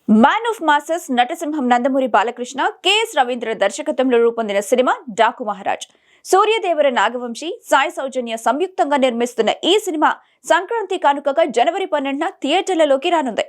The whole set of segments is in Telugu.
మ్యాన్ ఆఫ్ మాసెస్ నటసింహం నందమూరి బాలకృష్ణ కెఎస్ రవీంద్ర దర్శకత్వంలో రూపొందిన సినిమా డాకు మహారాజ్. సూర్యదేవర నాగవంశి, సాయి సౌజన్య సంయుక్తంగా నిర్మిస్తున్న ఈ సినిమా సంక్రాంతి కానుకగా జనవరి 12న థియేటర్లలోకి రానుంది.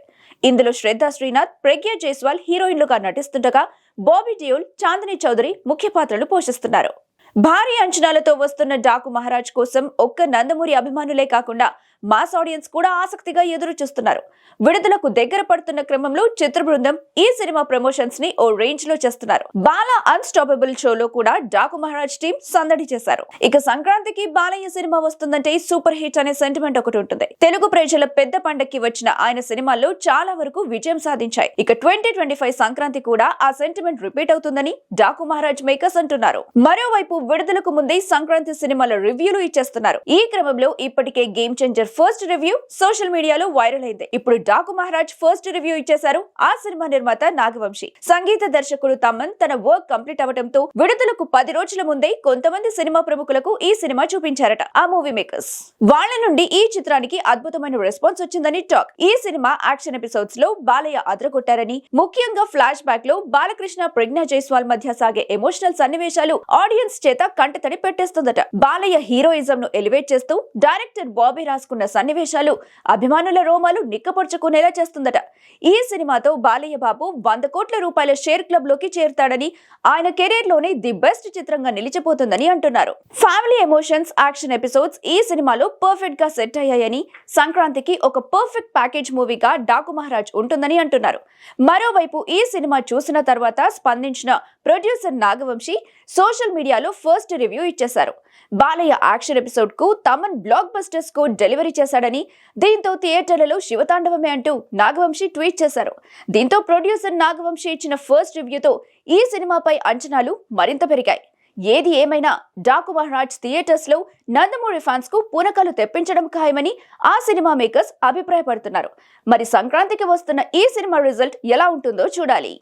ఇందులో శ్రద్ధా శ్రీనాథ్, ప్రజ్ఞా జైస్వాల్ హీరోయిన్లుగా నటిస్తుండగా బాబీ డియోల్, చాందిని చౌదరి ముఖ్య పాత్రలు పోషిస్తున్నారు. భారీ అంచనాలతో వస్తున్న డాకు మహారాజ్ కోసం ఒక్క నందమూరి అభిమానులే కాకుండా మాస్ ఆడియన్స్ కూడా ఆసక్తిగా ఎదురు చూస్తున్నారు. విడుదలకు దగ్గర పడుతున్న క్రమంలో చిత్ర బృందం ఈ సినిమా ప్రమోషన్స్ ని ఓ రేంజ్ లో చేస్తున్నారు. బాలా అన్స్టాపబుల్ షోలో కూడా డాకు మహారాజ్ టీం సందడి చేశారు. ఇక సంక్రాంతికి బాలయ్య సినిమా వస్తుందంటే సూపర్ హిట్ అనే సెంటిమెంట్ ఒకటి ఉంటుంది. తెలుగు ప్రజల పెద్ద పండక్కి వచ్చిన ఆయన సినిమాల్లో చాలా వరకు విజయం సాధించాయి. ఇక 2025 సంక్రాంతి కూడా ఆ సెంటిమెంట్ రిపీట్ అవుతుందని డాకు మహారాజ్ మేకర్స్ అంటున్నారు. మరోవైపు విడుదలకు ముందే సంక్రాంతి సినిమాల రివ్యూలు ఇచ్చేస్తున్నారు. ఈ క్రమంలో ఇప్పటికే game changer first review social మీడియాలో వైరల్ అయింది. ఇప్పుడు డాకు మహారాజ్ ఫస్ట్ రివ్యూ ఇచ్చేశారు ఆ సినిమా నిర్మాత నాగవంశి. సంగీత దర్శకుడు తమన్ తన వర్క్ కంప్లీట్ అవడంతో విడుదలకు 10 రోజుల ముందే కొంతమంది సినిమా ప్రముఖులకు ఈ సినిమా చూపించారట ఆ మూవీ మేకర్స్. వాళ్ళ నుండి ఈ చిత్రానికి అద్భుతమైన రెస్పాన్స్ వచ్చిందని టాక్. ఈ సినిమా యాక్షన్ ఎపిసోడ్స్ లో బాలయ్య అదరగొట్టారని, ముఖ్యంగా ఫ్లాష్ బ్యాక్ లో బాలకృష్ణ, ప్రజ్ఞా జైస్వాల్ మధ్య సాగే ఎమోషనల్ సన్నివేశాలు ఆడియన్స్ చేత కంటతడి పెట్టేస్తుందట. బాలయ్య హీరోయిజం ను ఎలివేట్ చేస్తూ డైరెక్టర్ బాబీ రాసుకున్న సన్నివేశాలు అభిమానుల రోమాలు నిక్కపొడుచుకునేలా చేస్తుందట. ఈ సినిమాతో బాలయ్య బాబు 100 కోట్ల రూపాయల షేర్ క్లబ్ లోకి చేరుతాడని, ఆయన కెరీర్ లోనే ది బెస్ట్ చిత్రంగా నిలిచిపోతుందని అంటున్నారు. ఫ్యామిలీ ఎమోషన్స్, యాక్షన్ ఎపిసోడ్స్ ఈ సినిమాలో పర్ఫెక్ట్ గా సెట్ అయ్యాయని, సంక్రాంతికి ఒక పర్ఫెక్ట్ ప్యాకేజ్ మూవీగా డాకు మహారాజ్ ఉంటుందని అంటున్నారు. మరోవైపు ఈ సినిమా చూసిన తర్వాత స్పందించిన ప్రొడ్యూసర్ నాగవంశి సోషల్ మీడియాలో ఫస్ట్ రివ్యూ ఇచ్చేశారు. బాలయ్య యాక్షన్ ఎపిసోడ్ కు Thaman block buster score delivery చేశాడని, దీంతో థియేటర్లలో శివతాండవమే అంటూ నాగవంశి ట్వీట్ చేశారు. దీంతో ప్రొడ్యూసర్ నాగవంశి ఇచ్చిన ఫస్ట్ రివ్యూతో ఈ సినిమాపై అంచనాలు మరింత పెరిగాయి. ఏది ఏమైనా డాకు మహారాజ్ థియేటర్స్ లో నందమూరి ఫ్యాన్స్ కు పూనకాలు తెప్పించడం ఖాయమని ఆ సినిమా మేకర్స్ అభిప్రాయపడుతున్నారు. మరి సంక్రాంతికి వస్తున్న ఈ సినిమా రిజల్ట్ ఎలా ఉంటుందో చూడాలి.